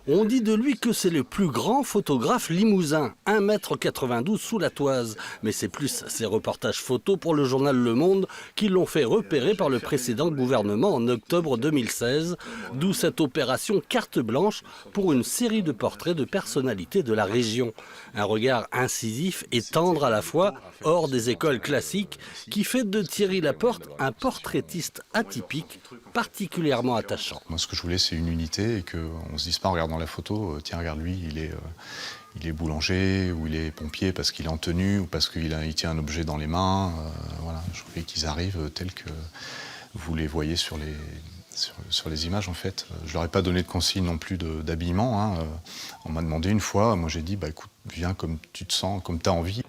On dit de lui que c'est le plus grand photographe limousin, 1,92 m sous la toise. Mais c'est plus ses reportages photos pour le journal Le Monde qui l'ont fait repérer par le précédent gouvernement en octobre 2016, d'où cette opération carte blanche pour une série de portraits de personnalités de la région. Un regard incisif et tendre à la fois, hors des écoles classiques, qui fait de Thierry Laporte un portraitiste atypique, particulièrement attachant. Moi, ce que je voulais, c'est une unité et qu'on ne se dise pas en regardant la photo, tiens, regarde lui, il est boulanger ou il est pompier parce qu'il est en tenue ou parce qu'il tient un objet dans les mains. Voilà, je voulais qu'ils arrivent tels que vous les voyez sur les images, en fait. Je leur ai pas donné de consigne non plus d'habillement. On m'a demandé une fois, moi j'ai dit, bah écoute, viens comme tu te sens, comme tu as envie.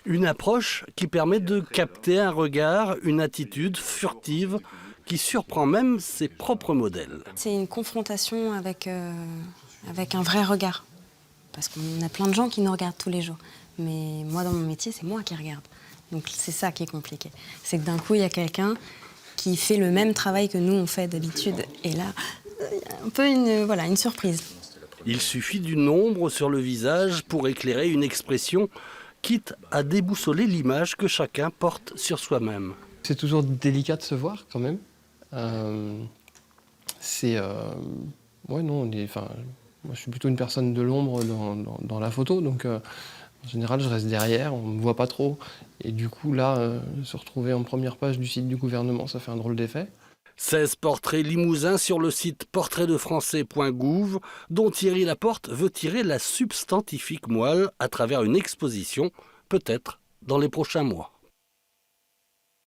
Une approche qui permet de capter un regard, une attitude furtive, qui surprend même ses propres modèles. C'est une confrontation avec un vrai regard. Parce qu'on a plein de gens qui nous regardent tous les jours. Mais moi, dans mon métier, c'est moi qui regarde. Donc c'est ça qui est compliqué. C'est que d'un coup, il y a quelqu'un qui fait le même travail que nous, on fait d'habitude. Et là, il y a un peu une surprise. Il suffit d'une ombre sur le visage pour éclairer une expression, quitte à déboussoler l'image que chacun porte sur soi-même. C'est toujours délicat de se voir, quand même. Ouais, non, moi, je suis plutôt une personne de l'ombre dans la photo, donc en général, je reste derrière, on ne me voit pas trop. Et du coup, là, se retrouver en première page du site du gouvernement, ça fait un drôle d'effet. 16 portraits limousins sur le site portraitdefrançais.gouv, dont Thierry Laporte veut tirer la substantifique moelle à travers une exposition, peut-être dans les prochains mois.